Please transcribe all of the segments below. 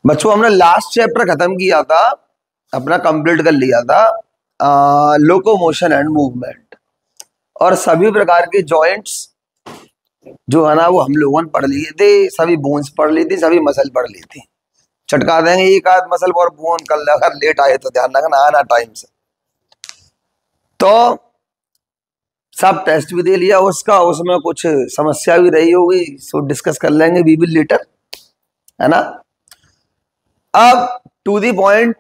बच्चों हमने last chapter खत्म किया था, अपना कंप्लीट कर लिया था लोकोमोशन एंड मूवमेंट, और सभी प्रकार के जॉइंट्स जो है ना वो हम लोगों ने पढ़ लिए थे, सभी बोन्स पढ़ ली थी, सभी मसल पढ़ ली थी। चटका देंगे एक आध मसल और बोन कर, अगर लेट आए तो ध्यान रखना आना टाइम से। तो सब टेस्ट भी दे लिया उसका, उसमें कुछ समस्या भी रही होगी, सो डिस्कस कर लेंगे वी विल लेटर, है ना। अब to the point,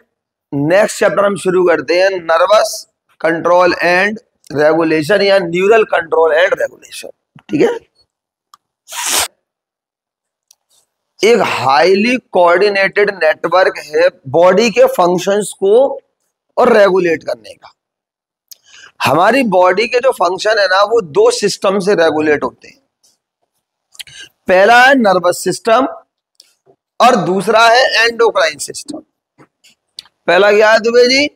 next chapter हम शुरू करते हैं, नर्वस कंट्रोल एंड रेगुलेशन या न्यूरल कंट्रोल एंड रेगुलेशन। ठीक है, एक हाईली कोऑर्डिनेटेड नेटवर्क है बॉडी के फंक्शंस को और रेगुलेट करने का। हमारी बॉडी के जो फंक्शन है ना वो दो सिस्टम से रेगुलेट होते हैं, पहला है नर्वस सिस्टम और दूसरा है एंडोक्राइन सिस्टम। पहला क्या है दुबे जी,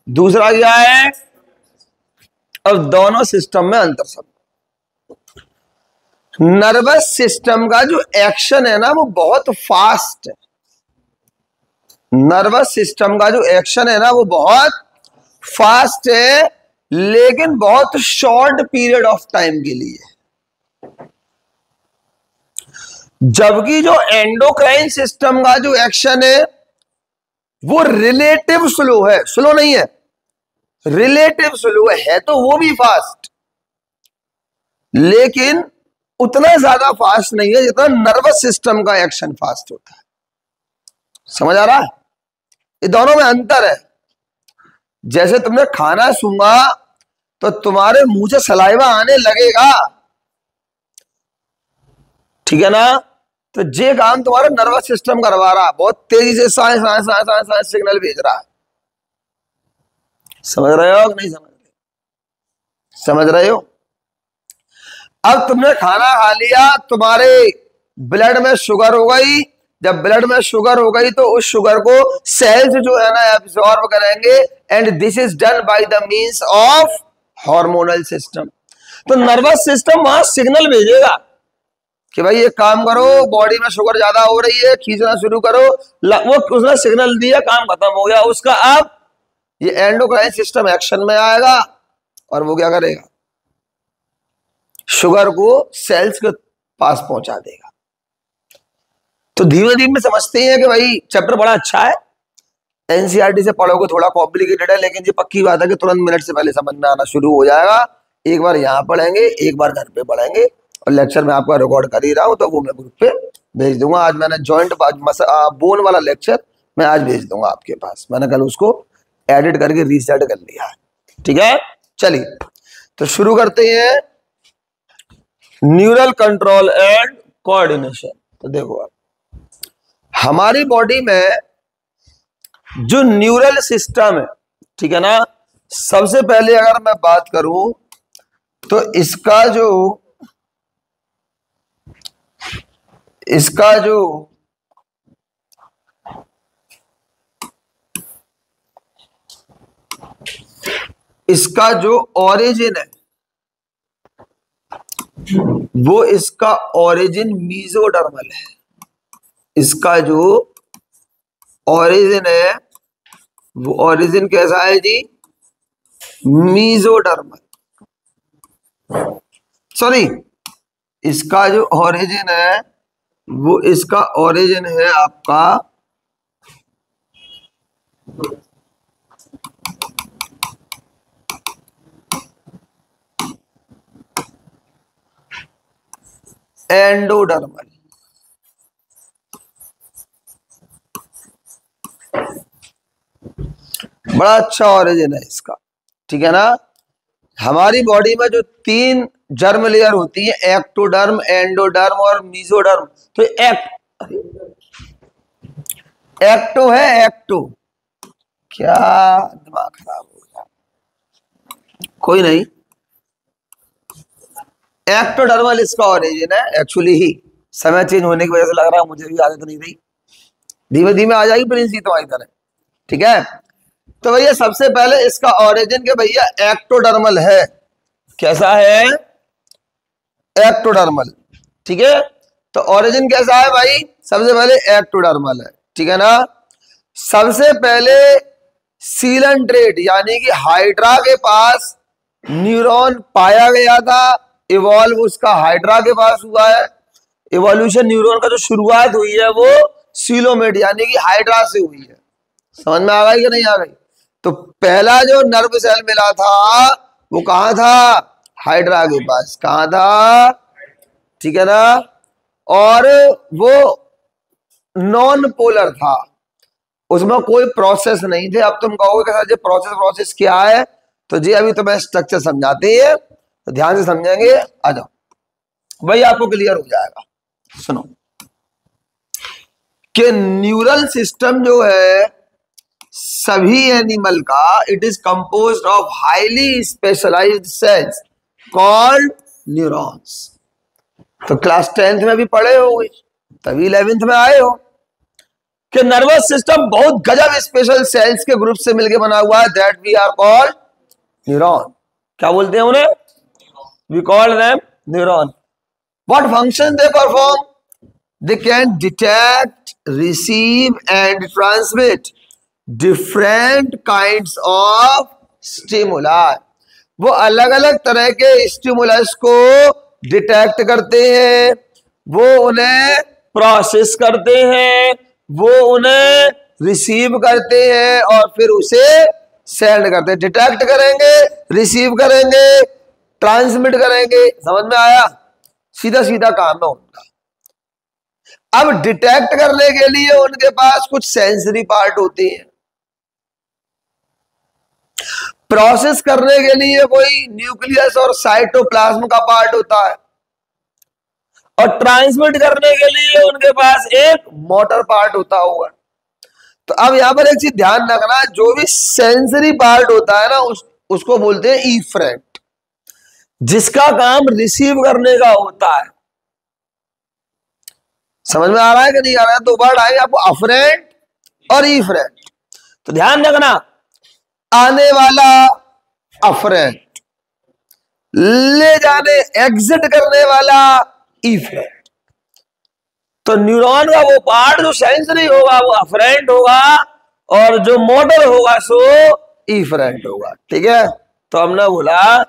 दूसरा क्या है, और दोनों सिस्टम में अंतर सब। नर्वस सिस्टम का जो एक्शन है ना वो बहुत फास्ट है, नर्वस सिस्टम का जो एक्शन है ना वो बहुत फास्ट है, लेकिन बहुत शॉर्ट पीरियड ऑफ टाइम के लिए। जबकि जो एंडोक्राइन सिस्टम का जो एक्शन है वो रिलेटिव स्लो है, स्लो नहीं है, रिलेटिव स्लो है, तो वो भी फास्ट, लेकिन उतना ज्यादा फास्ट नहीं है जितना नर्वस सिस्टम का एक्शन फास्ट होता है। समझ आ रहा है, ये दोनों में अंतर है। जैसे तुमने खाना सूंघा तो तुम्हारे मुंह से सलाइवा आने लगेगा, ठीक है ना, तो ये काम तुम्हारा नर्वस सिस्टम करवा रहा है, बहुत तेजी से सांस सांस सांस सांस सांस सिग्नल भेज रहा है। समझ रहे हो कि नहीं समझ रहे, समझ रहे हो। अब तुमने खाना खा लिया, तुम्हारे ब्लड में शुगर हो गई, जब ब्लड में शुगर हो गई तो उस शुगर को सेल्स जो है ना एब्सॉर्ब करेंगे, and this is done by the means of hormonal system. तो नर्वस सिस्टम वहां सिग्नल भेजेगा कि भाई ये काम करो, बॉडी में शुगर ज्यादा हो रही है, खींचना शुरू करो, वो उसने सिग्नल दिया, काम खत्म हो गया उसका। अब ये एंडोक्राइन सिस्टम एक्शन में आएगा और वो क्या करेगा, शुगर को सेल्स के पास पहुंचा देगा। तो धीमे धीमे समझते हैं कि भाई चैप्टर बड़ा अच्छा है, एनसीईआरटी से पढ़ोगे थोड़ा कॉम्प्लिकेटेड है, लेकिन ये पक्की बात है कि तुरंत मिनट से पहले समझ में आना शुरू हो जाएगा। एक बार यहाँ पढ़ेंगे, एक बार घर पे पढ़ेंगे, और लेक्चर में आपका रिकॉर्ड कर ही रहा हूं तो वो मैं ग्रुप पे भेज दूंगा। आज मैंने जॉइंट बोन वाला लेक्चर मैं आज भेज दूंगा आपके पास, मैंने कल उसको एडिट करके रीसेट कर लिया है। ठीक है, चलिए तो शुरू करते हैं न्यूरल कंट्रोल एंड कोऑर्डिनेशन। तो देखो आप, हमारी बॉडी में जो न्यूरल सिस्टम है, ठीक है ना, सबसे पहले अगर मैं बात करूं तो इसका जो ओरिजिन है वो इसका ओरिजिन मीजोडर्मल है। इसका जो ओरिजिन है वो ओरिजिन कैसा है जी, मीजोडर्मल। सॉरी, इसका जो ओरिजिन है वो इसका ओरिजिन है आपका एंडोडर्मल। बड़ा अच्छा ओरिजिन है इसका, ठीक है ना। हमारी बॉडी में जो 3 जर्म लेयर होती है, एक्टोडर्म, एंडोडर्म और मीजोडर्म। तो एक्टो है, एक्टो, क्या दिमाग खराब हो गया, कोई नहीं, एक्टोडर्मल इसका ओरिजिन है। एक्चुअली ही समय चेंज होने की वजह से लग रहा है मुझे भी आदत नहीं रही, धीमे धीमे आ जाएगी प्रिंस जी तुम्हारी तरह, ठीक है। तो भैया सबसे पहले इसका ओरिजिन के भैया एक्टोडर्मल है। कैसा है, एक्टोडर्मल, ठीक है। तो ओरिजिन कैसा है भाई, सबसे पहले एक्टोडर्मल है, ठीक है ना। सबसे पहले सीलेंट्रेट यानी कि हाइड्रा के पास न्यूरॉन पाया गया था, इवॉल्व उसका हाइड्रा के पास हुआ है। इवोल्यूशन न्यूरॉन का जो शुरुआत हुई है वो सीलोमेट यानी कि हाइड्रा से हुई है। समझ में आ गई कि नहीं आ गई? तो पहला जो नर्व सेल मिला था वो कहां था? हाइड्रा के पास। कहां था? ठीक है ना। और वो नॉन पोलर था, उसमें कोई प्रोसेस नहीं थे। अब तुम कहोगे कि प्रोसेस क्या है, तो जी अभी तुम्हें स्ट्रक्चर समझाते हैं, तो ध्यान से समझेंगे। आ जाओ भाई, आपको क्लियर हो जाएगा। सुनो कि न्यूरल सिस्टम जो है सभी एनिमल का, it is composed of highly specialised cells called neurons. तो क्लास 10th में भी पढ़े हो, तभी 11th में आए हो कि नर्वस सिस्टम बहुत गजब स्पेशल सेल्स के ग्रुप से मिलकर बना हुआ है, that we are called neuron. क्या बोलते हैं उन्हें? We call them neuron. What function they perform? They can detect, receive and transmit different kinds of stimuli. वो अलग अलग तरह के स्टिमुलस को डिटेक्ट करते हैं, वो उन्हें प्रोसेस करते हैं, वो उन्हें रिसीव करते हैं और फिर उसे सेंड करते हैं। डिटेक्ट करेंगे, रिसीव करेंगे, ट्रांसमिट करेंगे। समझ में आया? सीधा सीधा काम है उनका। अब डिटेक्ट करने के लिए उनके पास कुछ सेंसरी पार्ट होती हैं, प्रोसेस करने के लिए कोई न्यूक्लियस और साइटोप्लाज्म का पार्ट होता है, और ट्रांसमिट करने के लिए उनके पास एक मोटर पार्ट होता होगा। तो अब यहां पर एक चीज ध्यान रखना, जो भी सेंसरी पार्ट होता है ना उसको बोलते हैं इफरेंट, जिसका काम रिसीव करने का होता है। समझ में आ रहा है कि नहीं आ रहा है? दो वर्ड आएंगे आपको, अफरेंट और इफरेंट। तो ध्यान रखना, आने वाला अफरेंट, ले जाने एग्जिट करने वाला इफरेंट। तो न्यूरॉन का वो पार्ट जो सेंसरी होगा वो अफरेंट होगा, और जो मोटर होगा सो इफरेंट होगा। ठीक है। तो हमने बोला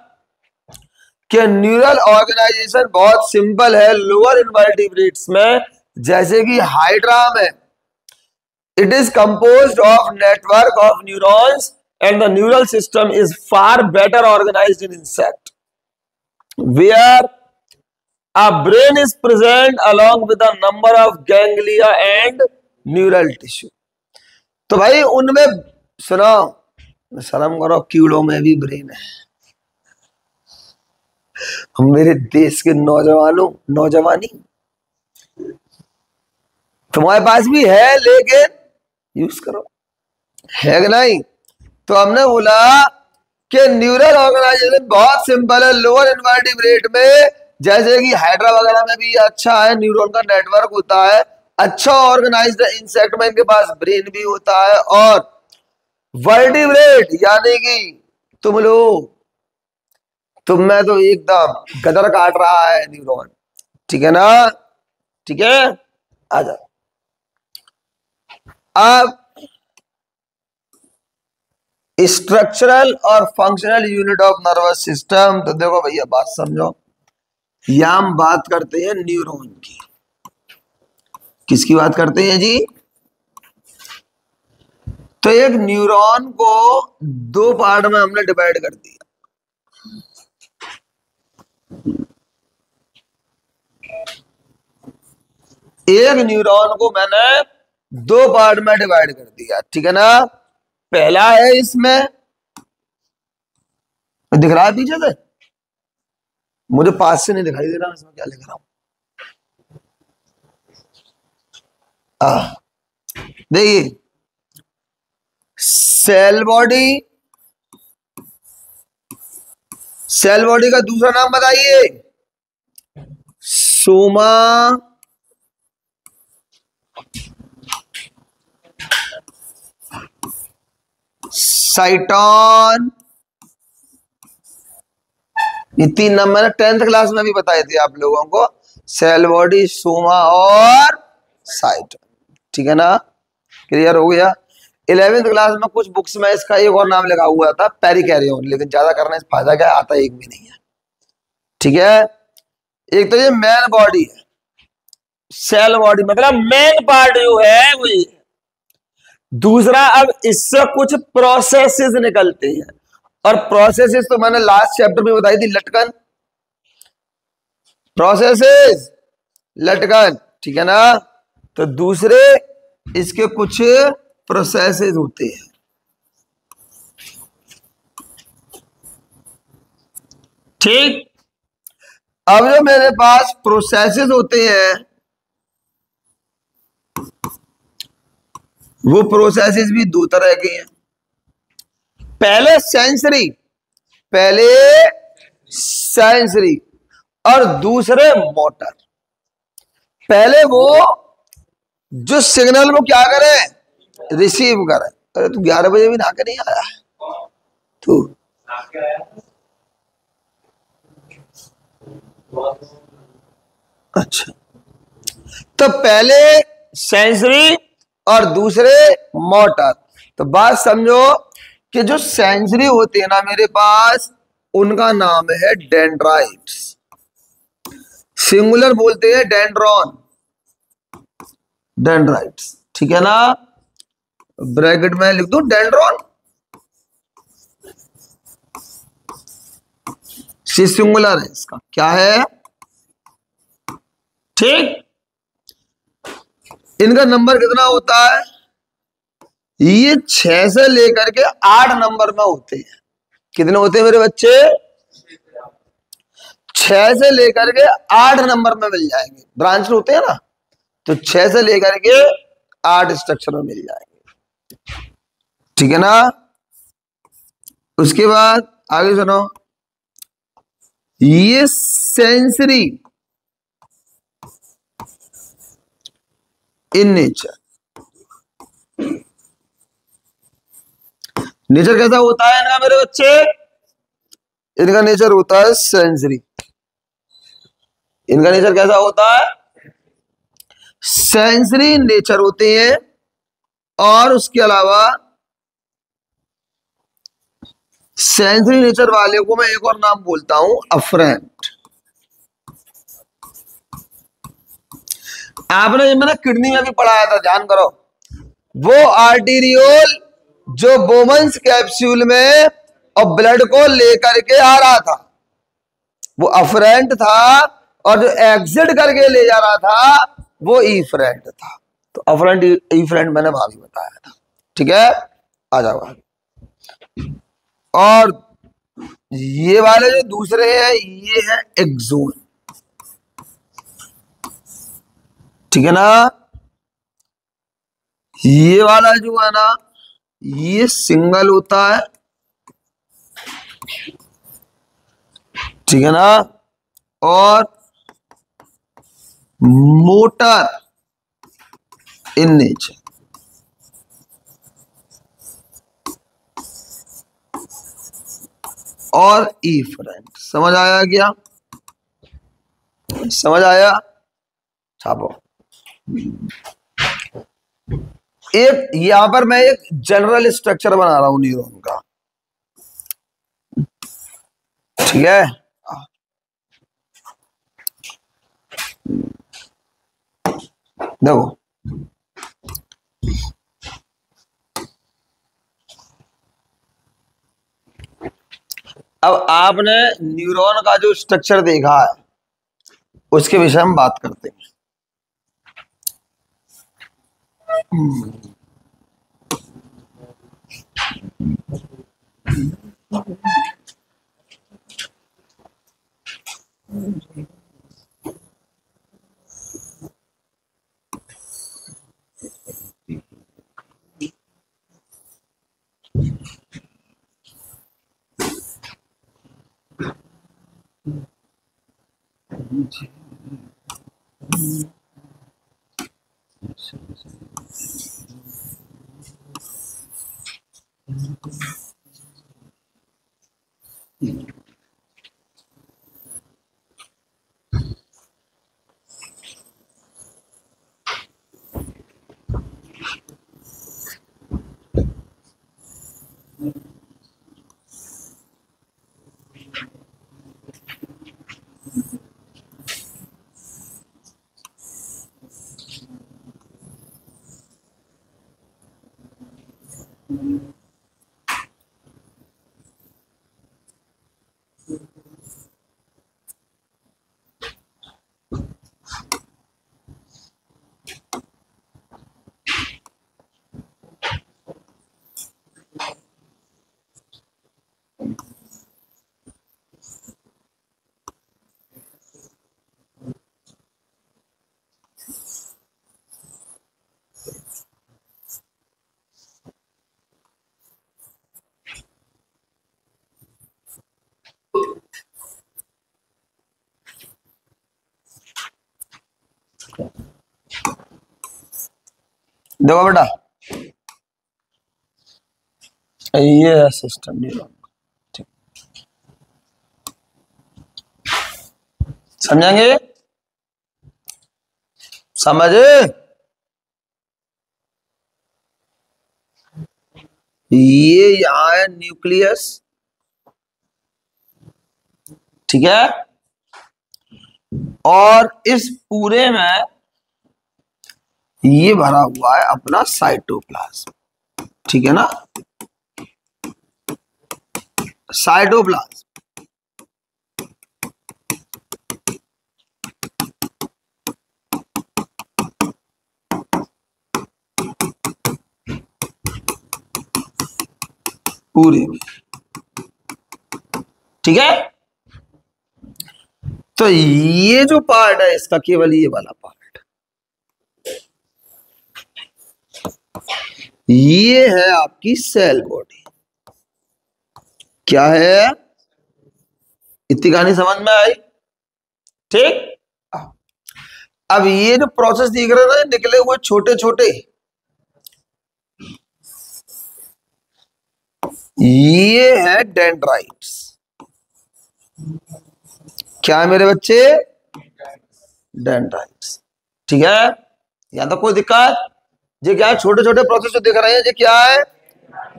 कि न्यूरल ऑर्गेनाइजेशन बहुत सिंपल है लोअर इनवर्टिब्रेट्स में, जैसे कि हाइड्रा में it is composed of network of neurons and the neural system is far better organised in insect where a brain is present along with a number of ganglia and neural tissue. तो भाई उनमें सुनो, शर्म करो, कीड़ों में भी brain है। मेरे देश के नौजवानी तुम्हारे पास भी है, लेकिन यूज करो, है कि नहीं? तो हमने बोला कि न्यूरल ऑर्गेनाइजेशन बहुत सिंपल है लोअर इनवर्टिब्रेट में, जैसे कि हाइड्रा वगैरह में भी अच्छा है, न्यूरॉन का नेटवर्क होता है, अच्छा ऑर्गेनाइज्ड इंसेक्ट में इनके पास ब्रेन भी होता है, और वर्टिब्रेट यानी कि तुम लोग, तुम में तो एकदम गदर काट रहा है न्यूरॉन। ठीक है ना? ठीक है, आ जाओ। अब स्ट्रक्चरल और functional unit of nervous system, तो देखो भैया बात समझो, यहां हम बात करते हैं न्यूरॉन की। किसकी बात करते हैं जी? तो एक न्यूरॉन को दो पार्ट में हमने डिवाइड कर दिया। एक न्यूरॉन को मैंने दो पार्ट में डिवाइड कर दिया, ठीक है ना। पहला है, इसमें दिख रहा है पीछे से, मुझे पास से नहीं दिखाई दे रहा इसमें क्या लिख रहा हूं। देखिए, सेल बॉडी, सेल बॉडी का दूसरा नाम बताइए। सोमा, साइटोन, ये तीन नंबर 10th क्लास में भी बताए थे आप लोगों को, सेल बॉडी, सोमा और साइट। ठीक है ना, क्लियर हो गया। 11वीं क्लास में कुछ बुक्स में इसका एक और नाम लिखा हुआ था, पेरिकैरियोन, लेकिन ज्यादा करने से फायदा क्या, आता एक भी नहीं है। ठीक है, एक तो ये मेन बॉडी है, सेल बॉडी मतलब मेन पार्ट जो है वो ये। दूसरा, अब इससे कुछ प्रोसेसेस निकलते हैं, और प्रोसेसेस तो मैंने लास्ट चैप्टर में बताई थी, लटकन, प्रोसेसेस, लटकन। ठीक है ना, तो दूसरे इसके कुछ प्रोसेसेस होते हैं। ठीक, अब जो मेरे पास प्रोसेसेस होते हैं, वो प्रोसेसेस भी दो तरह के हैं। पहले सेंसरी, पहले सेंसरी और दूसरे मोटर। पहले वो जो सिग्नल वो क्या करे, रिसीव करे। अरे तू 11 बजे भी नहा के नहीं आया है तू? अच्छा, तो पहले सेंसरी और दूसरे मोटर। तो बात समझो कि जो सेंसरी होते हैं ना मेरे पास, उनका नाम है डेंड्राइट्स, सिंगुलर बोलते हैं डेंड्रॉन, डेंड्राइट्स। ठीक है ना, ब्रैकेट में लिख दूं डेंड्रॉन, सिंगुलर है इसका, क्या है। ठीक, इनका नंबर कितना होता है, ये 6 से लेकर के 8 नंबर में होते हैं। कितने होते हैं मेरे बच्चे, 6 से लेकर के 8 नंबर में मिल जाएंगे, ब्रांच होते हैं ना, तो 6 से लेकर के 8 स्ट्रक्चर में मिल जाएंगे। ठीक है ना, उसके बाद आगे सुनो, ये सेंसरी इन नेचर, नेचर कैसा होता है इनका मेरे बच्चे, इनका नेचर होता है सेंसरी। इनका नेचर कैसा होता है, सेंसरी नेचर होते हैं। और उसके अलावा सेंसरी नेचर वाले को मैं एक और नाम बोलता हूं, अफरेंट। आपने ये मैंने किडनी में भी पढ़ाया था, ध्यान करो, वो आर्टीरियोल जो बोमन्स कैप्सूल में और ब्लड को लेकर के आ रहा था, वो अफरेंट था, और जो एग्जिट करके ले जा रहा था वो ईफरेंट था। तो अफरेंट ईफरेंट मैंने भाभी बताया था। ठीक है, आ जाओ आगे। और ये वाले जो दूसरे हैं, ये है एक्सोन। ठीक है ना, ये वाला जो है ना, ये सिंगल होता है। ठीक है ना, और मोटर इन नेचर। और ईफरेंट। समझ आया क्या, समझ आया, छापो। एक यहां पर मैं एक जनरल स्ट्रक्चर बना रहा हूं न्यूरॉन का। ठीक है, देखो, अब आपने न्यूरॉन का जो स्ट्रक्चर देखा है, उसके विषय में बात करते हैं। देखो बेटा, ये है सिस्टम न्यूरॉन। ठीक, समझेंगे? समझे? ये यहां है न्यूक्लियस, ठीक है, और इस पूरे में ये भरा हुआ है अपना साइटोप्लाज्म, ठीक है ना, साइटोप्लाज्म। पूरे में, ठीक है। तो ये जो पार्ट है इसका केवल ये वाला पार्ट, ये है आपकी सेल बॉडी। क्या है? इतनी कहानी समझ में आई? ठीक। अब ये जो प्रोसेस दिख रहे हैं निकले हुए छोटे छोटे, ये है डेंड्राइट्स। क्या है मेरे बच्चे? डेंड्राइट्स, ठीक है। यहां तक कोई दिक्कत? ये क्या है? छोटे छोटे प्रोसेस जो दिख रहे हैं ये क्या है?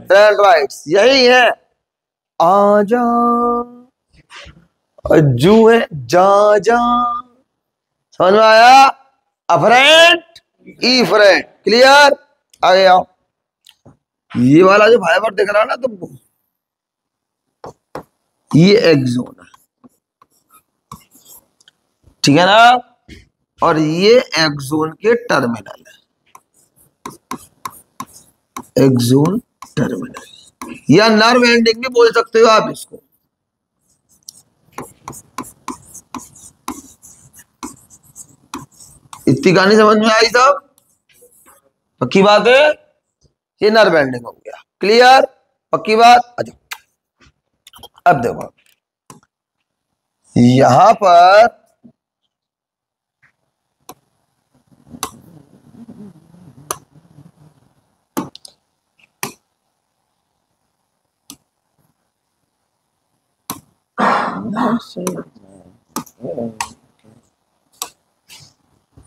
डेंड्राइट्स, यही है। आजा जू है जा जा, समझ में आया? Afferent efferent, clear? आगे आओ। ये वाला जो फाइबर दिख रहा है ना तुमको, ये एक्सोन है, ठीक है ना, और ये एक्सोन के टर्मिनल है, एक्सोन टर्मिनल, या नर्व एंडिंग भी बोल सकते हो आप इसको। इतनी कहानी समझ में आई सब? पक्की बात है? ये नर्व एंडिंग हो गया, क्लियर? पक्की बात? अच्छा, अब देखो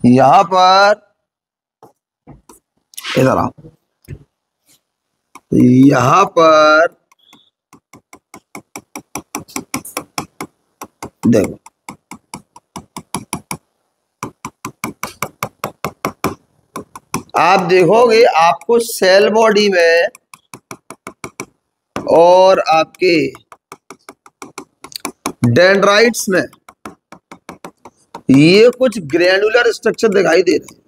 यहां पर इधर आओ, यहां पर देखो, आप देखोगे आपको सेल बॉडी में और आपके डेंड्राइट्स में ये कुछ ग्रैन्युलर स्ट्रक्चर दिखाई दे रहे हैं।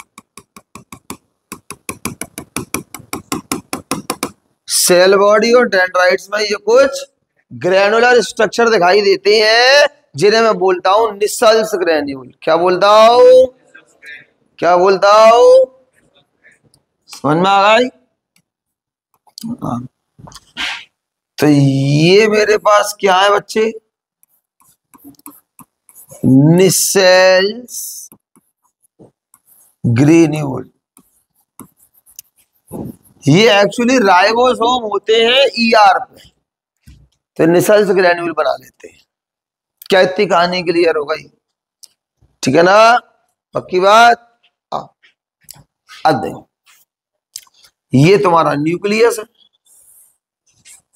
सेल बॉडी और डेंड्राइट्स में ये कुछ ग्रैनुलर स्ट्रक्चर दिखाई देते हैं जिन्हें मैं बोलता हूं निसल्स ग्रैन्यूल। क्या बोलता हूं? क्या बोलता हूं? समझ में आ गई? तो ये मेरे पास क्या है बच्चे? निसेल्स ग्रेन्यूल। ये एक्चुअली राइबोसोम होते हैं ईआर पे, तो निसेल्स ग्रेन्यूल बना लेते हैं। क्या इतनी कहानी क्लियर हो गई? ठीक है ना? पक्की बात? अब देखो, ये तुम्हारा न्यूक्लियस है,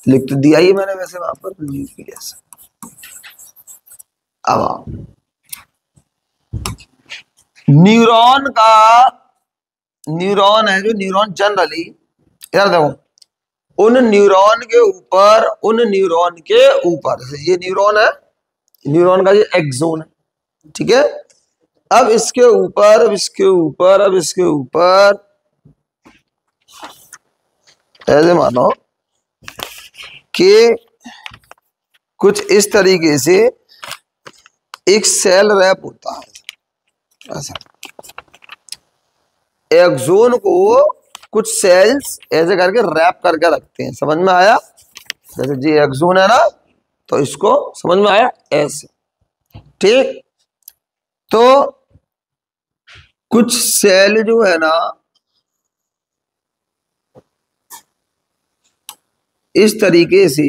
लिख तो दिया ही मैंने वैसे वहां पर, न्यूक्लियस। अब आओ, न्यूरॉन का, न्यूरॉन है जो न्यूरॉन जनरली, इधर देखो, उन न्यूरॉन के ऊपर से, ये न्यूरॉन है, न्यूरॉन का ये एक्सोन है, ठीक है। अब इसके ऊपर, अब इसके ऊपर, अब इसके ऊपर ऐसे मानो कि कुछ इस तरीके से एक सेल रैप होता है ऐसा। एक्सोन को कुछ सेल्स ऐसे करके रैप करके रखते हैं, समझ में आया? जैसे जी एक्सोन है ना, तो इसको समझ में आया ऐसे, ठीक। तो कुछ सेल जो है ना इस तरीके से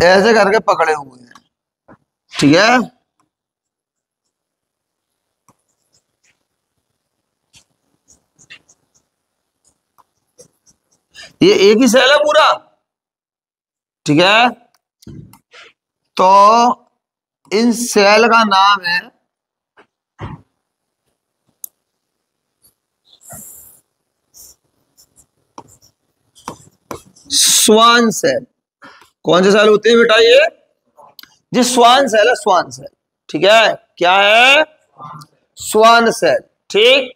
ऐसे करके पकड़े हुए हैं, ठीक है। ये एक ही सेल है पूरा, ठीक है। तो इन सेल का नाम है स्वान सेल। कौन से सेल होते हैं बेटा ये? जी स्वान सेल है, स्वान सेल, ठीक है। क्या है? स्वान सेल, ठीक।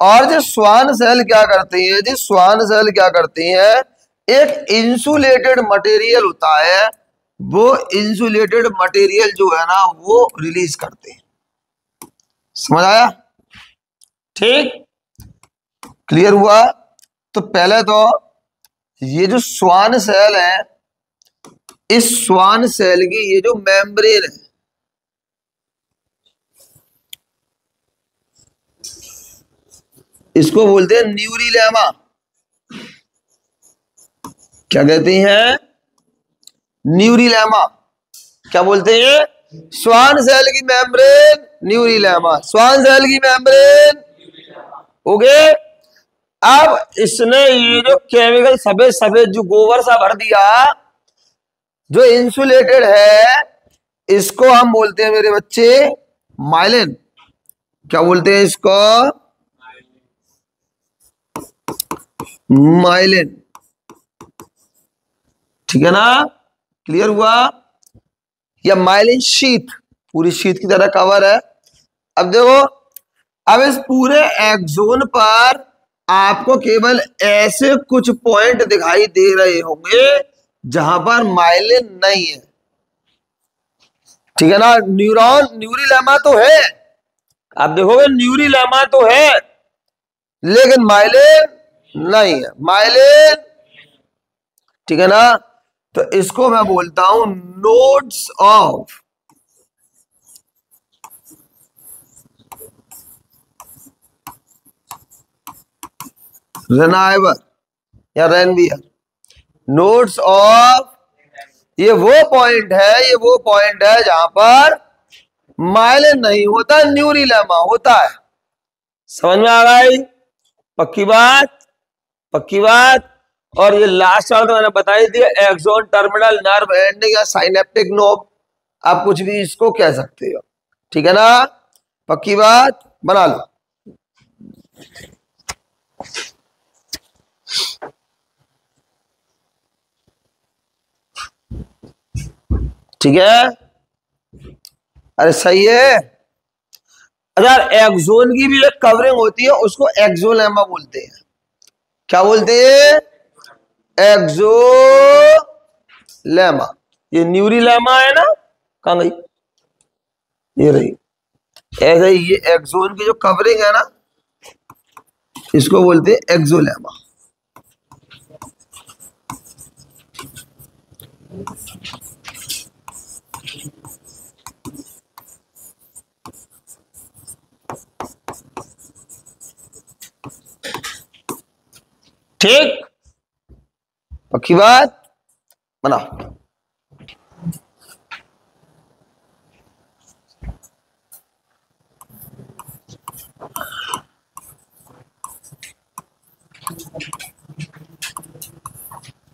और जो स्वान सेल क्या करती है जी, स्वान सेल क्या करती है, एक इंसुलेटेड मटेरियल होता है, वो इंसुलेटेड मटेरियल जो है ना वो रिलीज करते हैं, समझ आया? ठीक, क्लियर हुआ? तो पहले तो ये जो स्वान सेल है, इस स्वान सेल की ये जो मेम्ब्रेन है, इसको बोलते हैं न्यूरिलेमा। क्या कहते हैं? न्यूरिलेमा। क्या बोलते हैं? स्वान सेल की मेम्ब्रेन न्यूरिलेमा, स्वान सेल की मेम्ब्रेन, ओके। अब इसने ये जो केमिकल सफेद सफेद जो गोबर सा भर दिया, जो इंसुलेटेड है, इसको हम बोलते हैं मेरे बच्चे माइलिन। क्या बोलते हैं इसको? माइलिन, ठीक है ना? क्लियर हुआ? या माइलिन शीथ, पूरी शीथ की तरह कवर है। अब देखो, अब इस पूरे एक्सोन पर आपको केवल ऐसे कुछ पॉइंट दिखाई दे रहे होंगे जहां पर माइलिन नहीं है, ठीक है ना? न्यूरॉन न्यूरिलेमा तो है, आप देखोगे न्यूरिलेमा तो है, लेकिन माइलिन नहीं है, माइलिन, ठीक है ना? तो इसको मैं बोलता हूं नोड्स ऑफ रेनाइवर या रेनवियर। नोड्स ऑफ, ये वो पॉइंट है, ये वो पॉइंट है जहां पर माइलिन नहीं होता, न्यूरिलेमा होता है। समझ में आ गई? पक्की बात, पक्की बात। और ये लास्ट वाला तो मैंने बता ही दिया, एक्सोन टर्मिनल नर्व एंडिंग या साइनेप्टिक नोब, आप कुछ भी इसको कह सकते हो, ठीक है ना? पक्की बात, बना लो। ठीक है, अरे सही है। अगर एक्सोन की भी एक कवरिंग होती है, उसको एक्सोलेमा बोलते हैं। क्या बोलते हैं? एक्सोलेमा। ये न्यूरिलेमा है ना, कहां गई? ये रही। ऐसे ही ये एक्सोन की जो कवरिंग है ना, इसको बोलते हैं एक्सोलेमा। ठीक, पक्की बात, बनाओ।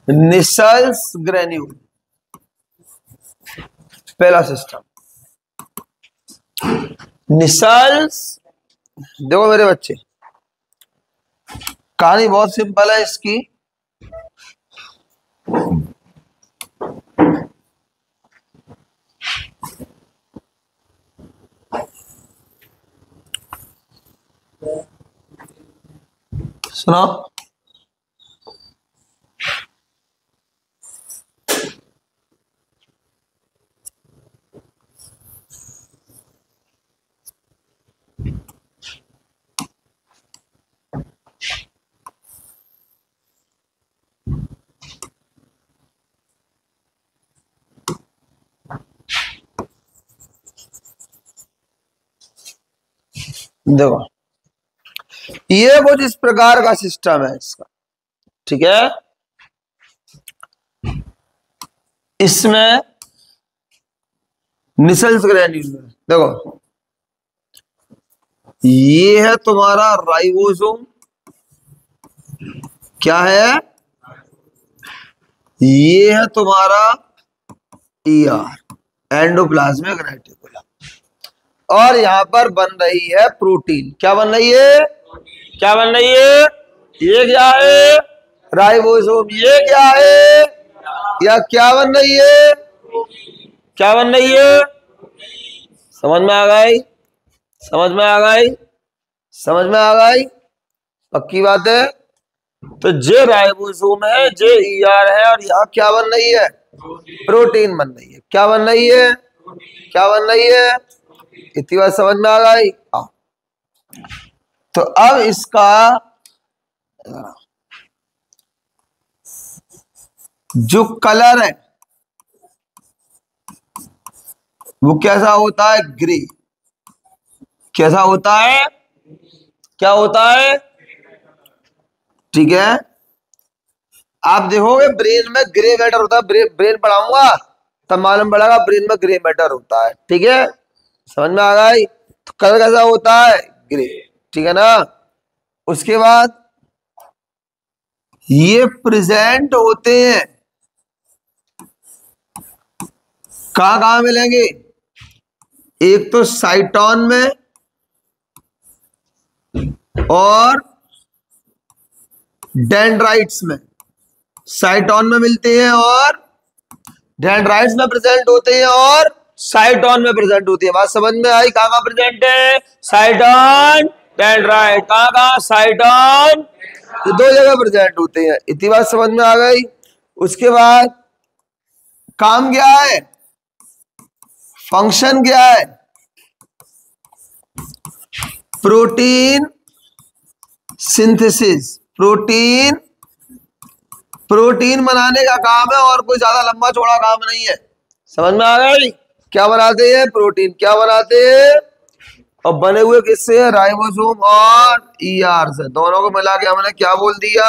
निसल्स ग्रेन्यूल, पहला सिस्टम। निसल्स, देखो मेरे बच्चे, कहानी बहुत सिंपल है इसकी। सुनो, देखो ये कुछ इस प्रकार का सिस्टम है इसका, ठीक है। इसमें निसल्स ग्रेन्यूल, देखो ये है तुम्हारा राइबोसोम, क्या है, ये है तुम्हारा ER, एंडोप्लाज्मिक रेटिकुलम, और यहां पर बन रही है प्रोटीन। क्या बन रही है, क्या बन रही है, ये क्या है, राइबोसोम, ये क्या है, या क्या बन रही है, क्या बन रही है, समझ में आ गई, समझ में आ गई, समझ में आ गई, पक्की बात है। तो जे राइबोसोम है, जे ER है, और यहाँ क्या बन रही है, प्रोटीन बन रही है। क्या बन रही है, क्या बन रही है, इतनी बात समझ में आ गई। तो अब इसका जो कलर है वो कैसा होता है, ग्रे। कैसा होता है, क्या होता है, ठीक है। आप देखोगे ब्रेन में ग्रे मैटर होता है, ब्रेन पढ़ाऊंगा तब मालूम पड़ेगा ब्रेन में ग्रे मैटर होता है, ठीक है, समझ में आ गई। तो कलर कैसा होता है, ग्रे, ठीक है ना। उसके बाद ये प्रेजेंट होते हैं कहां कहां मिलेंगे, एक तो साइटोन में और डेंड्राइट्स में। साइटोन में मिलते हैं और डेंड्राइट्स में प्रेजेंट होते हैं और साइटोन में प्रेजेंट होती है। बात समझ में आई, कहां कहां प्रेजेंट है, साइटोन डेंड्राइट, कहां कहां, साइटोन, ये दो जगह प्रेजेंट होते हैं। इतनी बात समझ में आ गई। उसके बाद काम क्या है, फंक्शन क्या है, प्रोटीन सिंथेसिस, प्रोटीन, प्रोटीन बनाने का काम है, और कोई ज्यादा लंबा चौड़ा काम नहीं है। समझ में आ गई, क्या बनाते हैं, प्रोटीन, क्या बनाते हैं, और बने हुए किससे है, राइबोसोम और ER से, दोनों को मिला के हमने क्या बोल दिया,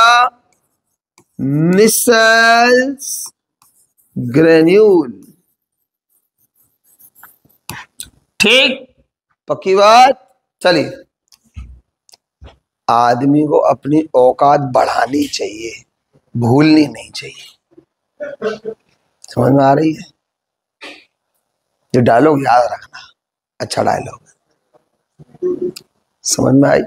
निसल्स ग्रेन्यूल, ठीक, पक्की बात। चलिए, आदमी को अपनी औकात बढ़ानी चाहिए, भूलनी नहीं चाहिए। समझ में आ रही है, ये डायलॉग याद रखना, अच्छा डायलॉग, समझ में आई।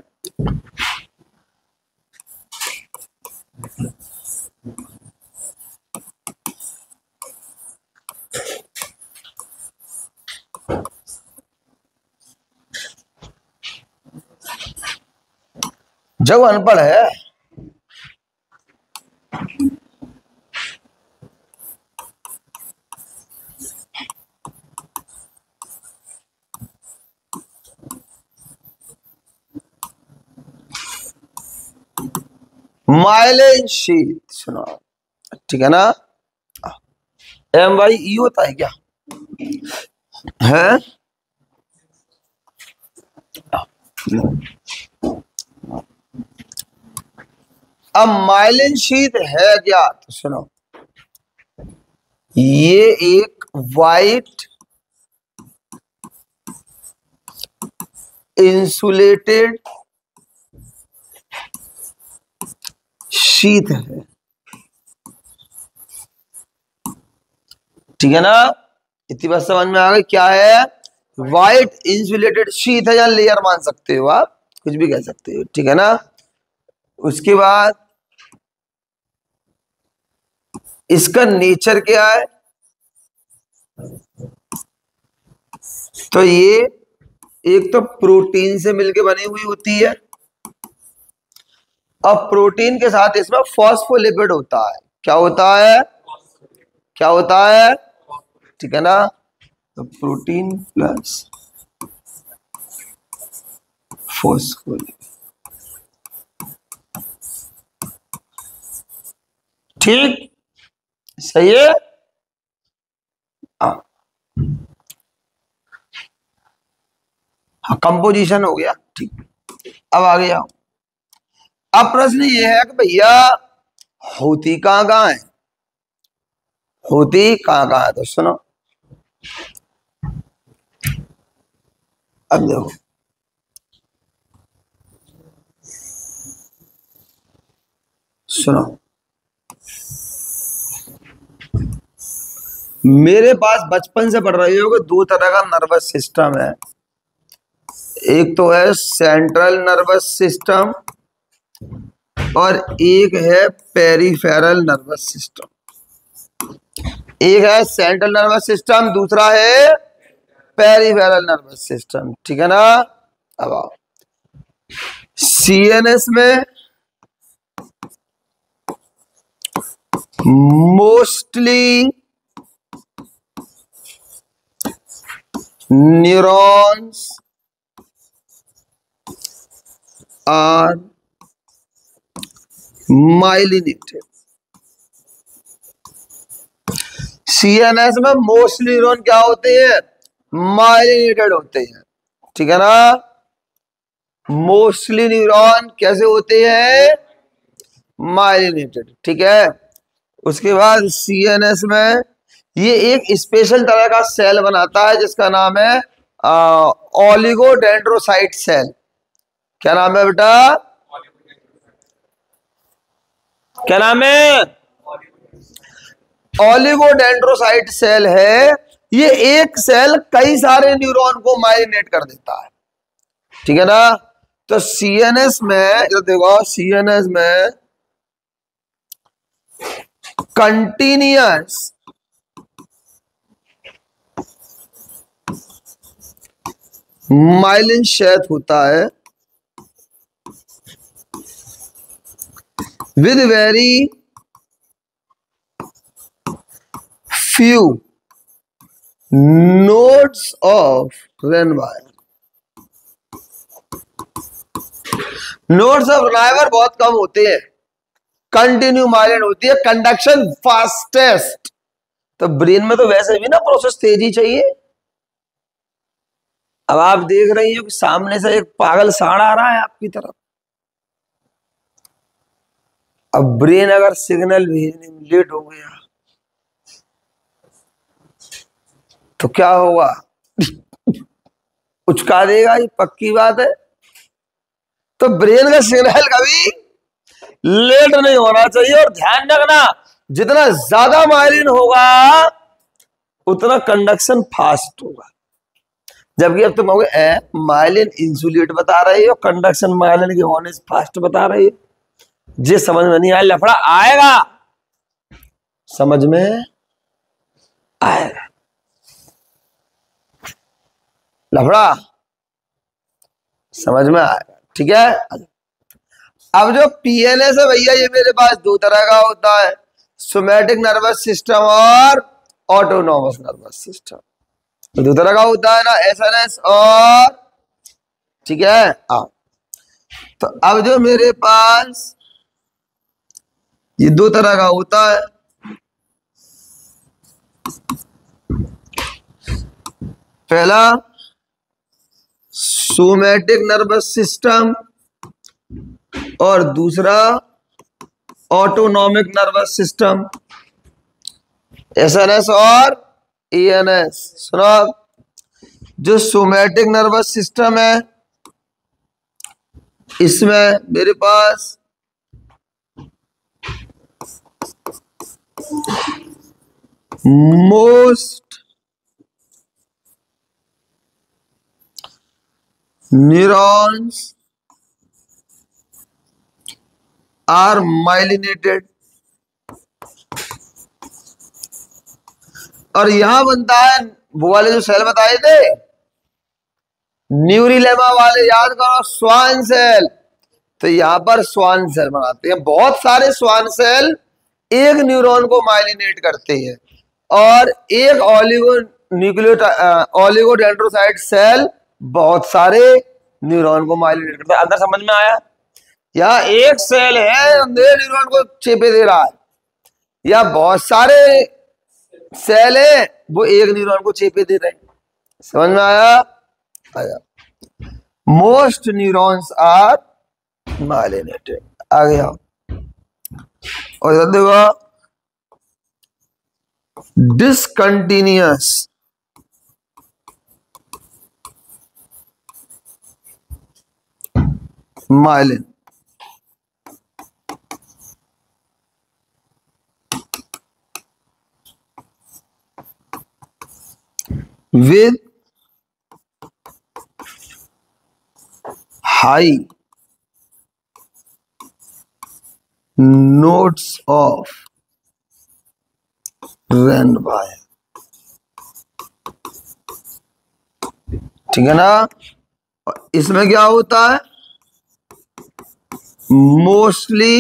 जब अनपढ़ है, माइलेज शीट सुनो, ठीक है ना। MYE होता है क्या है, अब माइलिन शीथ है क्या, तो सुनो, ये एक वाइट इंसुलेटेड शीथ है, ठीक है ना, इतनी बात समझ में आ गई। क्या है, वाइट इंसुलेटेड शीथ है, या लेयर मान सकते हो आप, कुछ भी कह सकते हो, ठीक है ना। उसके बाद इसका नेचर क्या है, तो ये एक तो प्रोटीन से मिलके बनी हुई होती है, अब प्रोटीन के साथ इसमें फॉस्फोलिपिड होता है। क्या होता है, क्या होता है, ठीक है ना, तो प्रोटीन प्लस फॉस्फोलिपिड, ठीक, सही है। हाँ, कंपोजिशन हो गया, ठीक। अब आगे आओ। अब प्रश्न ये है कि भैया होती कहां कहां है, होती कहां कहां है, तो सुनो, अब देखो, सुनो, मेरे पास बचपन से पढ़ रही हो कि दो तरह का नर्वस सिस्टम है, एक तो है सेंट्रल नर्वस सिस्टम और एक है पेरिफेरल नर्वस सिस्टम। एक है सेंट्रल नर्वस सिस्टम, दूसरा है पेरिफेरल नर्वस सिस्टम, ठीक है ना। अब आओ, सीएनएस में mostly neurons are myelinated. CNS में मोस्टली न्यूरॉन क्या होते हैं, माइलिनेटेड होते हैं, ठीक है ना। मोस्टली न्यूरॉन कैसे होते हैं, माइलिनेटेड, ठीक है। उसके बाद सीएनएस में ये एक स्पेशल तरह का सेल बनाता है जिसका नाम है ओलिगोडेंड्रोसाइट सेल। क्या नाम है बेटा, क्या नाम है, ओलिगोडेंड्रोसाइट सेल है। ये एक सेल कई सारे न्यूरॉन को माइलिनेट कर देता है, ठीक है ना। तो सीएनएस में जो देखो, सीएनएस में कंटिन्यूअस माइलिन शेथ होता है with very few nodes of रेनवायर। Nodes of रेनवायर बहुत कम होते हैं, कंटिन्यू माइलिन होती है, कंडक्शन फास्टेस्ट। तो ब्रेन में तो वैसे भी ना प्रोसेस तेजी चाहिए। अब आप देख रही हो कि सामने से एक पागल सांड आ रहा है आपकी तरफ, अब ब्रेन अगर सिग्नल भेजने में लेट हो गया तो क्या होगा, उचका देगा, ये पक्की बात है। तो ब्रेन का सिग्नल कभी लेट नहीं होना चाहिए, और ध्यान रखना जितना ज्यादा माइलिन होगा उतना कंडक्शन फास्ट होगा। जबकि अब तुम कहोगे माइलिन इंसुलेट बता रही हो, कंडक्शन माइलिन के होने से फास्ट बता रही हो, जे समझ में नहीं आया, लफड़ा आएगा, समझ में आएगा, लफड़ा समझ में आएगा, ठीक है। अब जो पीएनएस है भैया, ये मेरे पास दो तरह का होता है, सोमैटिक नर्वस सिस्टम और ऑटोनॉमस नर्वस सिस्टम। तो दो तरह का होता है ना, एसएनएस और, ठीक है। तो अब जो मेरे पास ये दो तरह का होता है, पहला सोमैटिक नर्वस सिस्टम और दूसरा ऑटोनॉमिक नर्वस सिस्टम, एसएनएस और ईएनएस। सुनो, जो सोमैटिक नर्वस सिस्टम है इसमें मेरे पास मोस्ट न्यूरॉन्स आर माइलिनेटेड, और यहां बनता है वो वाले जो सेल बताए थे न्यूरिलेमा वाले, याद करो, स्वान सेल। तो यहां पर स्वान सेल बनाते हैं, बहुत सारे स्वान सेल एक न्यूरॉन को माइलिनेट करते हैं, और एक ओलिगोडेंड्रोसाइट सेल बहुत सारे न्यूरॉन को माइलिनेट करता है। अंदर समझ में आया? या एक सेल है न्यूरॉन को चेपे दे रहा है, या बहुत सारे सेल है वो एक न्यूरॉन को चेपे दे रहे हैं। समझ में आया? आया। Most neurons are myelinated. आ गया। और इधर देखो, discontinuous myelin, with high notes of Renvai। ठीक है ना? इसमें क्या होता है? Mostly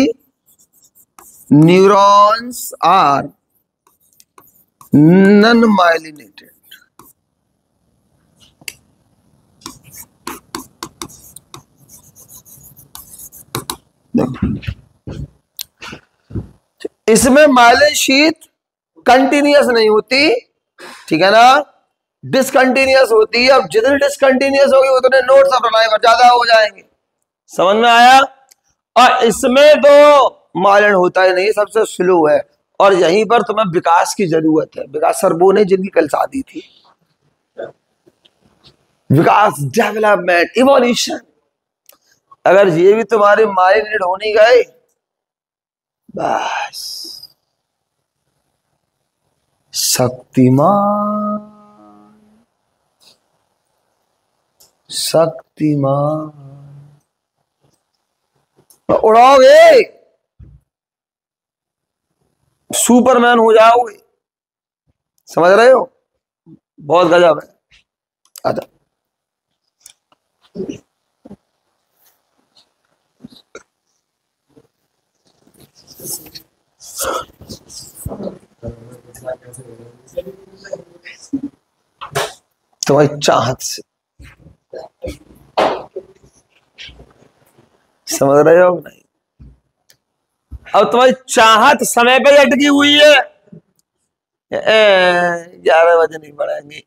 neurons are non myelinated. इसमें माइलिन शीथ कंटिन्यूअस नहीं होती, ठीक है ना, डिसकंटिन्यूअस होती है। अब जितनी डिसकंटिन्यूअस होगी उतने नोट्स ऑफ रनआउट ज्यादा हो जाएंगे। समझ में आया? और इसमें तो माइलिन होता ही नहीं, सबसे स्लो है, और यहीं पर तुम्हें विकास की जरूरत है। विकास सर वो नहीं जिनकी कल शादी थी, विकास, डेवलपमेंट, इवोल्यूशन। अगर ये भी तुम्हारे माइलिनेट हो नहीं गए, बस शक्तिमान, शक्तिमान उड़ोगे, सुपरमैन हो जाओगे। समझ रहे हो? बहुत गजब है। अच्छा, तुम्हारी चाहत से, समझ रहे हो नहीं? अब तुम्हारी चाहत समय पे अटकी हुई है। 11 बजे नहीं बढ़ाएंगे,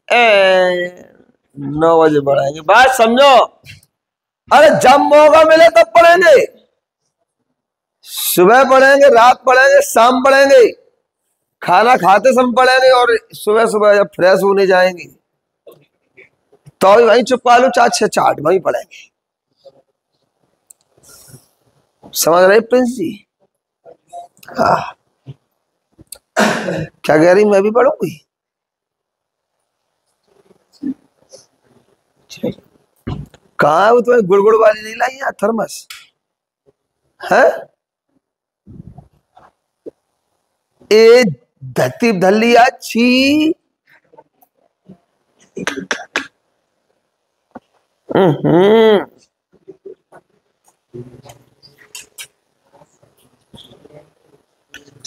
9 बजे बढ़ाएंगे, बात समझो। अरे जब मौका मिले तब पढ़ेंगे, सुबह पढ़ेंगे, रात पढ़ेंगे, शाम पढ़ेंगे, खाना खाते समय पढ़ेंगे, और सुबह सुबह जब फ्रेश होने जाएंगे तो भी वहीं चुपका लो, 4-6 वहीं पढ़ेंगे। समझ रहे प्रिंस जी? हाँ, क्या कह रही? मैं भी पढ़ूंगी। कहाँ है वो? तुम्हें गुड़गुड़ वाली नहीं लाई है थर्मस है? ए धरती धल्ली अच्छी।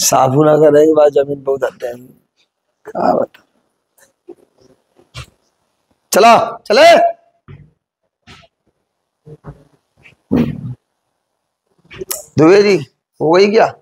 साबुन अगर रहेगी बात जमीन बहुत आते हैं। क्या बता, चला चले। दुबे जी हो गई क्या?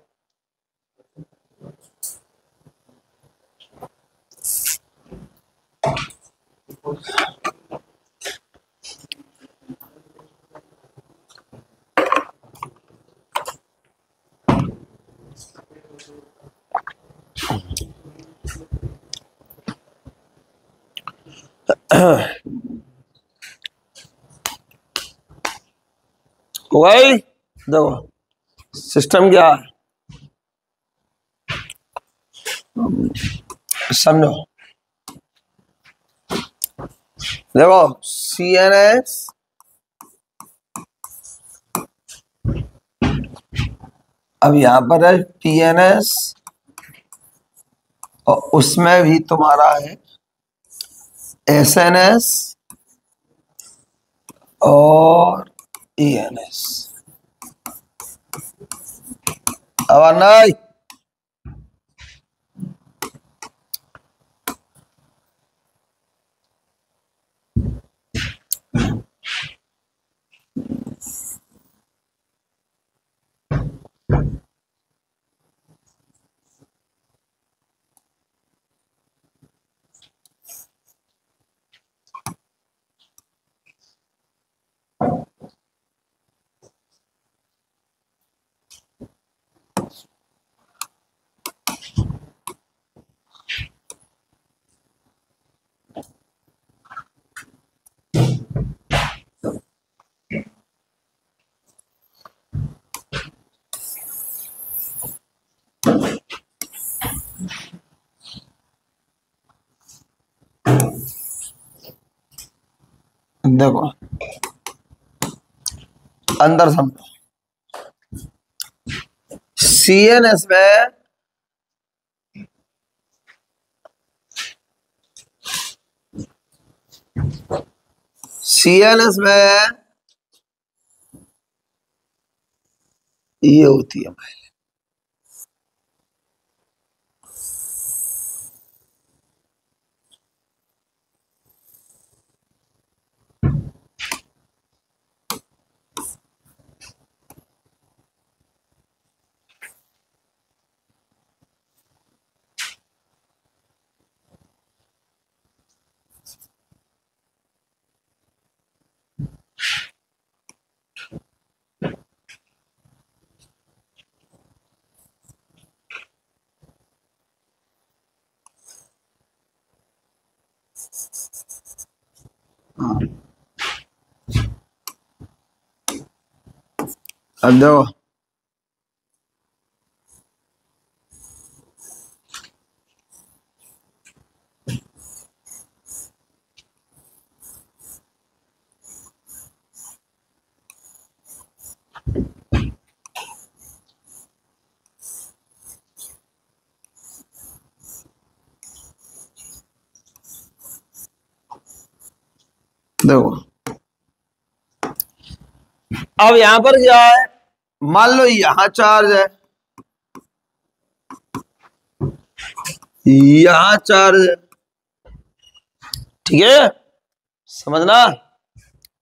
हो गई। देखो सिस्टम क्या है, समझो। देखो CNS अब यहां पर है TNS और उसमें भी तुम्हारा है SNS और ENS। अब नहीं देखो अंदर समझो। CNS में CNS में ये होती है अब देखो देखो अब यहां पर क्या है, मान लो यहां चार्ज है, यहां चार्ज है, ठीक है, समझना।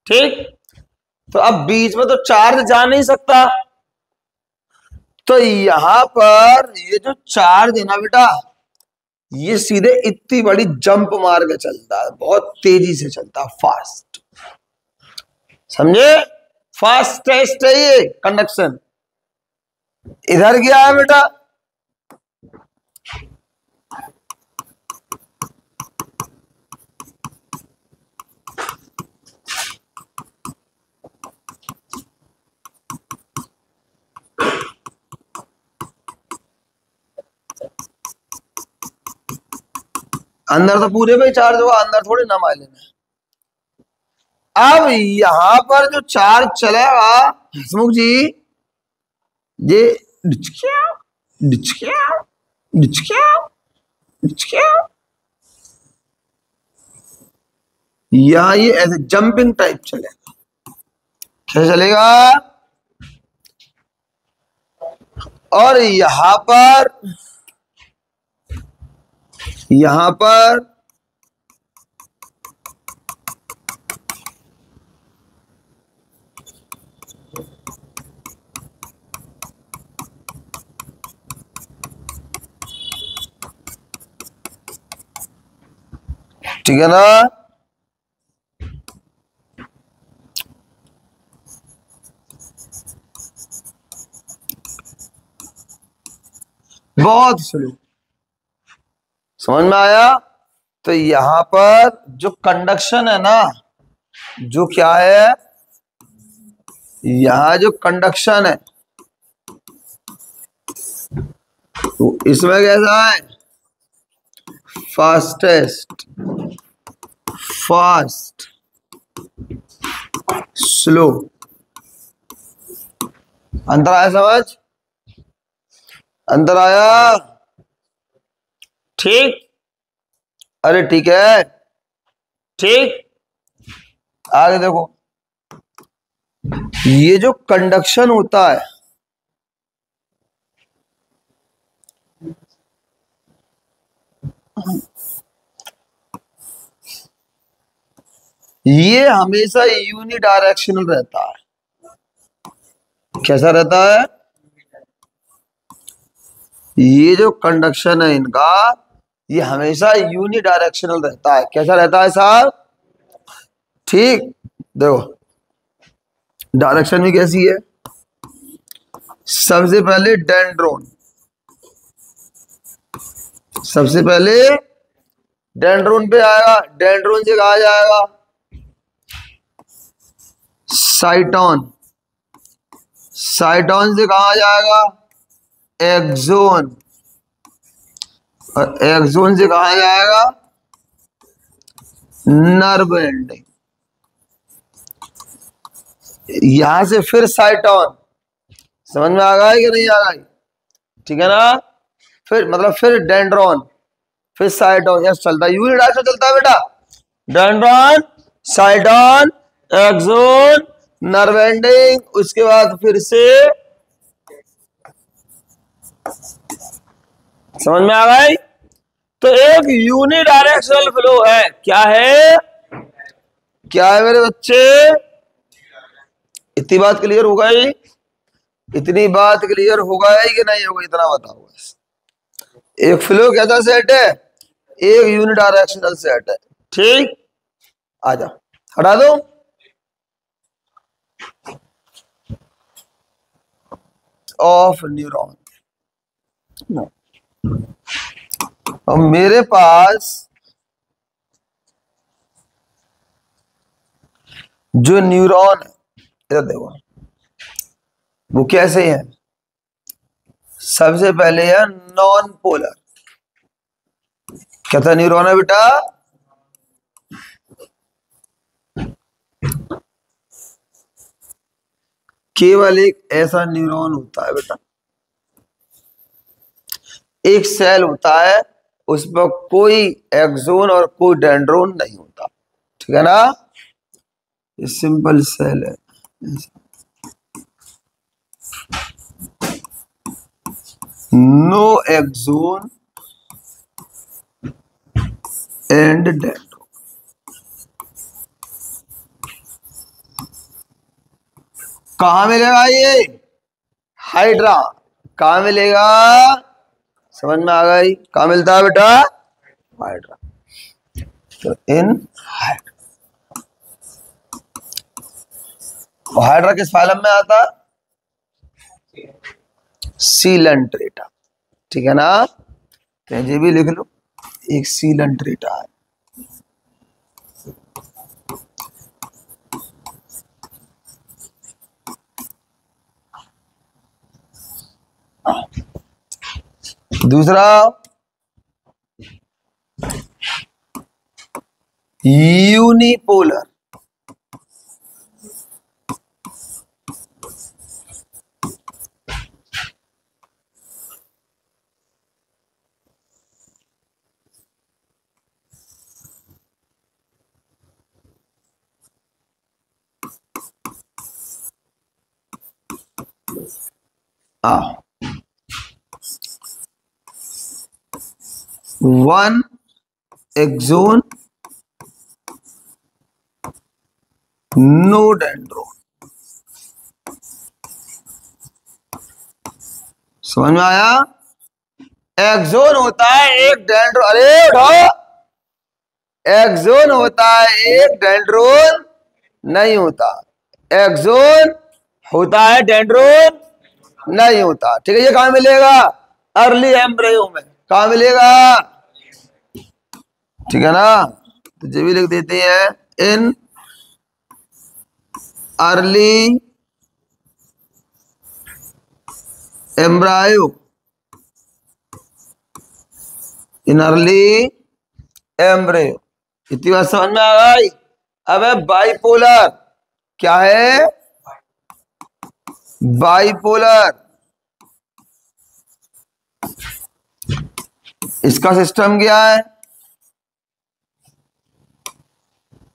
ठीक, तो अब बीच में तो चार्ज जा नहीं सकता, तो यहां पर ये जो चार्ज है ना बेटा, ये सीधे इतनी बड़ी जंप मार के चलता है, बहुत तेजी से चलता है, फास्ट, समझे, फास्टेस्ट है ये कंडक्शन। इधर क्या है बेटा, अंदर तो पूरे पे चार्ज होगा, अंदर थोड़ी ना माइलेज है। अब यहां पर जो चार्ज चलेगा हसमुख जी, ये डिचकिया डिचकिया डिचकिया डिचकिया, यहां ये ऐसे जंपिंग टाइप चलेगा। कैसे चलेगा, और यहां पर ठीक है ना, बहुत स्लो, समझ में आया। तो यहां पर जो कंडक्शन है ना, जो क्या है, यहां जो कंडक्शन है तो इसमें कैसा है, फास्टेस्ट, फास्ट, स्लो। अंतर आया समझ, अंतर आया, ठीक, अरे ठीक है, ठीक। आगे देखो, ये जो कंडक्शन होता है ये हमेशा यूनिडायरेक्शनल रहता है। कैसा रहता है, ये जो कंडक्शन है इनका ये हमेशा यूनिडायरेक्शनल रहता है। कैसा रहता है साहब, ठीक। देखो डायरेक्शन भी कैसी है, सबसे पहले डेंड्रोन, सबसे पहले डेंड्रोन पे आएगा, डेंड्रोन से कहा जाएगा साइटोन, साइटोन से कहा जाएगा एक्सोन, और एक्सोन से कहा जाएगा नर्व एंडिंग। यहां से फिर साइटोन, समझ में आ गया कि नहीं आ गई, ठीक है ना। फिर मतलब फिर डेंड्रोन, फिर साइटोन, यस चलता है, यूनिडायरेक्शनल चलता है बेटा, dendron, cyton, axon, nerve ending, उसके बाद फिर से, समझ में आ गई। तो एक यूनिडायरेक्शनल फ्लो है, क्या है, क्या है मेरे बच्चे, इतनी बात क्लियर हो गई, इतनी बात क्लियर हो गई कि नहीं होगा, इतना बताओ बस। एक फ्लो कैसा सेट है, एक यूनिडायरेक्शनल सेट है, ठीक। आजा हटा दो, ऑफ न्यूरॉन। और मेरे पास जो न्यूरॉन है, इधर देखो, वो कैसे है, सबसे पहले है नॉन पोलर। क्या था न्यूरॉन है बेटा, केवल एक ऐसा न्यूरॉन होता है बेटा, एक सेल होता है, उस पर कोई एक्सोन और कोई डेंड्रोन नहीं होता, ठीक है ना। ये सिंपल सेल है, नो एक्सोन एंड डेंड्रोन। कहां मिलेगा ये, हाइड्रा, कहां मिलेगा, समझ में आ गई, कहां मिलता है बेटा, हाइड्रा। तो इन हाइड्रा, हाइड्रा किस फाइलम में आता, सीलेंट्रेटा, ठीक है ना। तो ये भी लिख लो, एक सीलेंट्रेटा है। दूसरा unipolar, one axon no dendron, समझ में आया। एक्सोन होता है एक डेंड्रोन, अरे उठो, एक्सोन होता है एक डेंड्रोन नहीं होता, एक्सोन होता है डेंड्रोन नहीं होता, ठीक है। ये कहां मिलेगा, अर्ली एम्ब्रियो में, कहां मिलेगा, ठीक है ना। तो ये भी लिख देते हैं in early embryo, in early embryo. इतनी बात समझ में आ गई। अब है बाइपोलर। क्या है? बाइपोलर। इसका सिस्टम क्या है?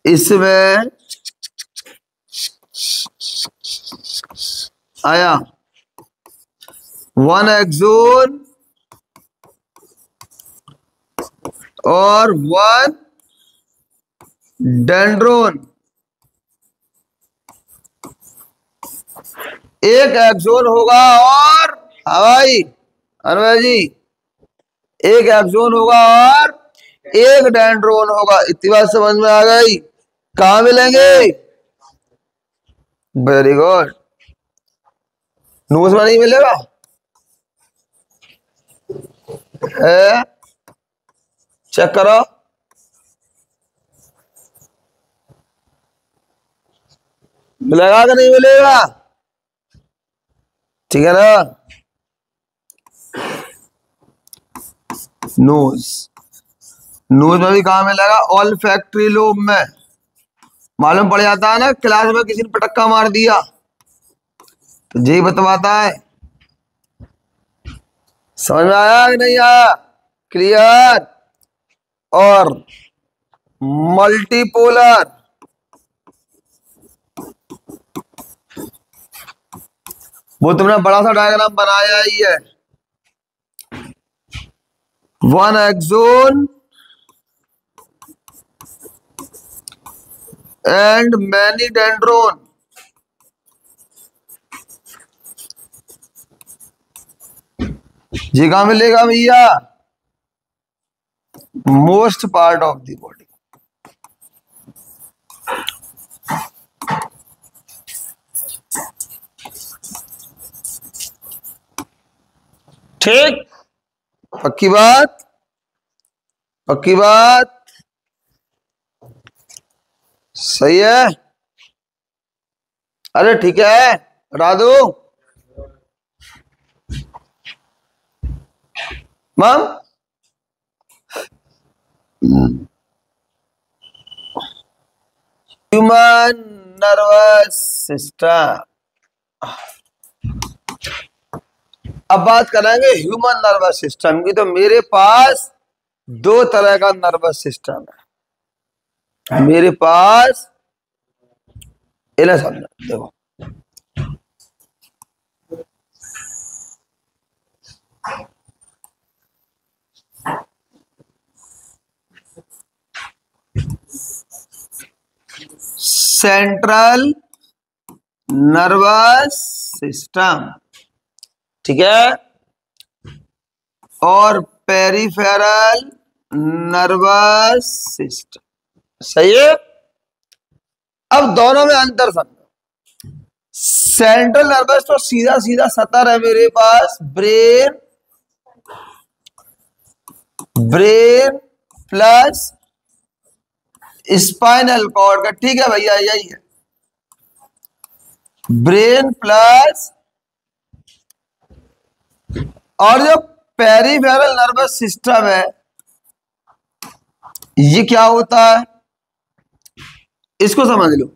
इसमें आया वन एक्सोन और वन डेंड्रोन। एक एक्सोन होगा और हवाई अनवय जी, एक एक्सोन होगा और एक डेंड्रोन होगा। इतनी बात समझ में आ गई। कहां मिलेंगे? Very good. नोज में नहीं मिलेगा है? चेक करो। मिलेगा कि नहीं मिलेगा? ठीक है ना। नोज, नोज में भी कहां मिलेगा? ऑल फैक्ट्री लोब में। मालूम पड़ जाता है ना, क्लास में किसी ने पटक्का मार दिया तो यही बतवाता है। समझ में आया कि नहीं आया? क्लियर। और मल्टीपोलर, वो तुमने बड़ा सा डायग्राम बनाया ही है। One axon and many dendron. ये कहां मिलेगा भैया? Most part of the body. ठीक, पक्की बात, पक्की बात, सही है। अरे ठीक है, Radhu ma'am. Human nervous system. अब बात करेंगे ह्यूमन नर्वस सिस्टम की। तो मेरे पास दो तरह का नर्वस सिस्टम है। मेरे पास इन्हें समझो, देखो सेंट्रल नर्वस सिस्टम, ठीक है, और पेरिफेरल नर्वस सिस्टम। सही है। अब दोनों में अंतर समझो। सेंट्रल नर्वस तो सीधा सीधा सतर है मेरे पास, brain, brain plus spinal cord का। ठीक है भैया, यही है, ब्रेन प्लस। और जो पेरिफेरल नर्वस सिस्टम है, ये क्या होता है? इसको समझ लो,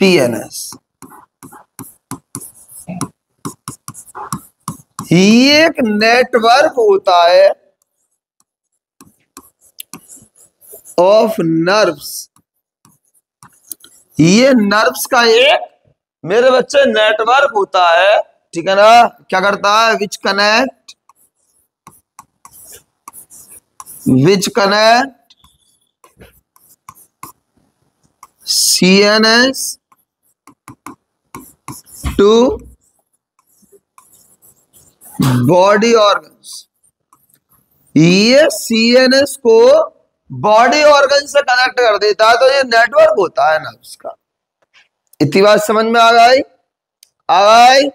पीएनएस। ये एक नेटवर्क होता है ऑफ नर्व्स। ये नर्व्स का एक मेरे बच्चे नेटवर्क होता है, ठीक है ना। क्या करता है? Which connect CNS to body organs. ये सीएनएस को बॉडी ऑर्गन से कनेक्ट कर देता है। तो ये नेटवर्क होता है नर्व्स का। इतनी बात समझ में आ गई? आ गई।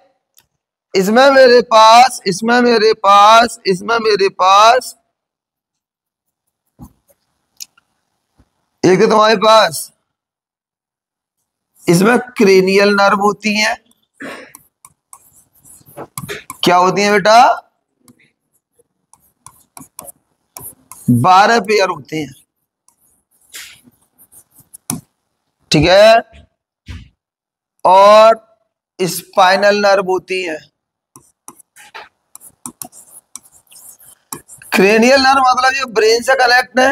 इसमें मेरे पास, इसमें मेरे पास, इसमें मेरे पास एक तो तुम्हारे पास इसमें क्रेनियल नर्व होती है। क्या होती है बेटा? 12 पेयर होते हैं, ठीक है। और स्पाइनल नर्व होती है। क्रेनियल नर्व मतलब ये ब्रेन से कनेक्ट है,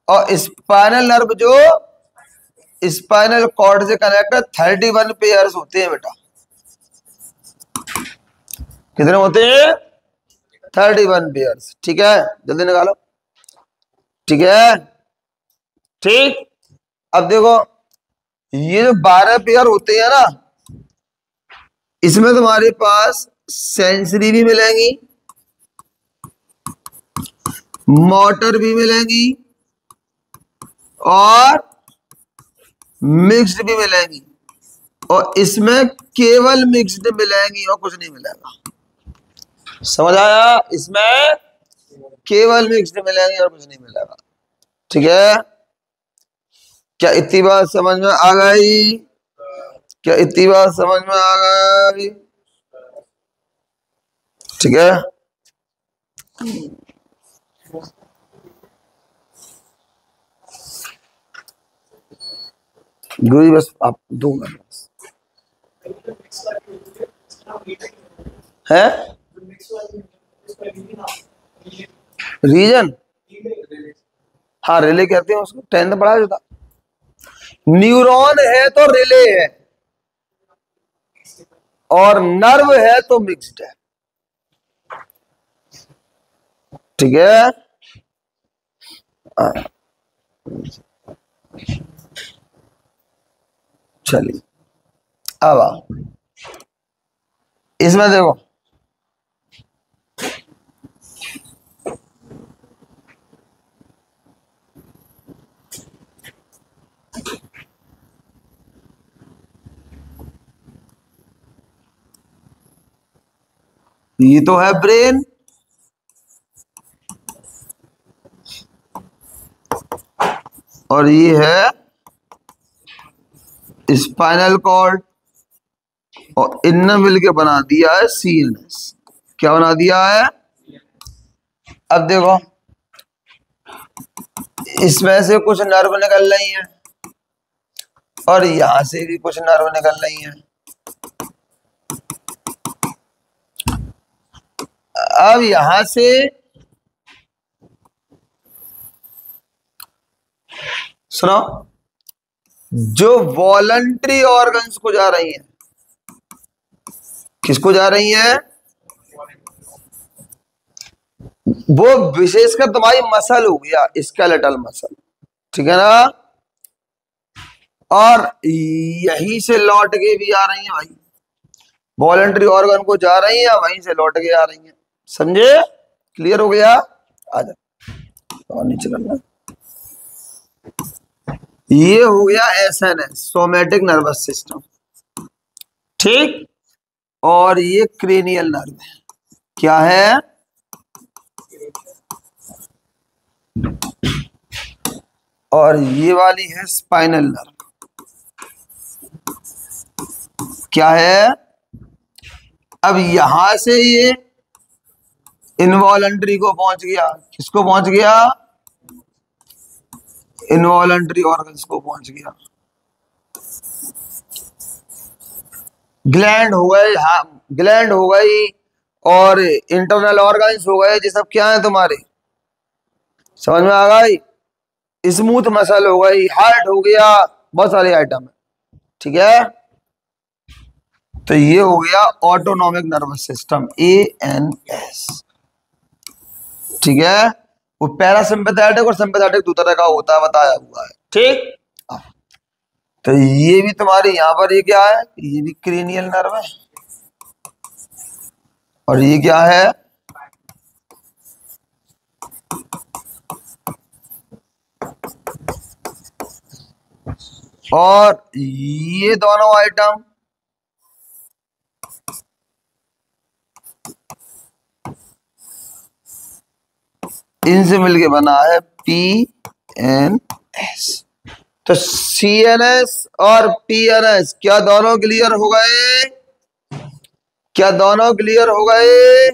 और स्पाइनल नर्व जो स्पाइनल कॉर्ड से कनेक्ट है। 31 पेयर्स होते हैं बेटा। कितने होते हैं? 31 पेयर्स, ठीक है। जल्दी निकालो, ठीक है। ठीक, अब देखो ये जो 12 पेयर होते हैं ना, इसमें तुम्हारे पास सेंसरी भी मिलेंगी, मोटर भी मिलेंगी, और मिक्स्ड भी मिलेंगी। और इसमें केवल मिक्स्ड मिलेंगी और कुछ नहीं मिलेगा। समझ आया? इसमें केवल मिक्स्ड मिलेंगी और कुछ नहीं मिलेगा, ठीक है। क्या इतनी बात समझ में आ गई? क्या इतनी बात समझ में आ गई? ठीक है। गुरु जी बस आप दूंगा है रीजन। हाँ रिले कहते हैं उसको, 10th पढ़ा जो था। न्यूरॉन है तो रिले है, और नर्व है तो मिक्स्ड है, ठीक है। चलिए अब आओ इसमें देखो, ये तो है ब्रेन, और ये है स्पाइनल कॉर्ड, और इनने मिलके बना दिया है CNS। क्या बना दिया है? अब देखो इसमें से कुछ नर्व निकल रही हैं, और यहां से भी कुछ नर्व निकल रही हैं। अब यहां से सुनो, जो वॉलंटरी ऑर्गन्स को जा रही हैं, किसको जा रही हैं? वो विशेषकर तुम्हारी मसल हो गया, स्केलेटल मसल, ठीक है ना। और यहीं से लौट के भी आ रही हैं भाई, वॉलंटरी ऑर्गन को जा रही हैं, वहीं से लौट के आ रही हैं। समझे? क्लियर हो गया? आ जाओ और नीचे करना। ये हो गया SNS, सोमैटिक नर्वस सिस्टम, ठीक। और ये क्रेनियल नर्व है। क्या है? और ये वाली है स्पाइनल नर्व। क्या है? अब यहां से ये इनवॉलंटरी को पहुंच गया। किसको पहुंच गया? इनवॉलंटरी ऑर्गन्स को पहुंच गया। ग्लैंड हो गए, हाँ ग्लैंड हो गई, और इंटरनल ऑर्गन्स हो गए। ये सब क्या है तुम्हारे? समझ में आ गई? स्मूथ मसल हो गई, हार्ट हो गया, बहुत सारे आइटम है, ठीक है। तो ये हो गया ऑटोनॉमिक नर्वस सिस्टम, ANS, ठीक है। वो पैरासिम्पैथेटिक और सिंपैथेटिक दो तरह का होता है, बताया हुआ है, ठीक। तो ये भी तुम्हारे यहां पर ये क्या है? ये भी क्रेनियल नर्व है, और ये क्या है? और ये दोनों आइटम इनसे मिलके बना है PNS, तो CNS और PNS क्या दोनों क्लियर हो गए? क्या दोनों क्लियर हो गए?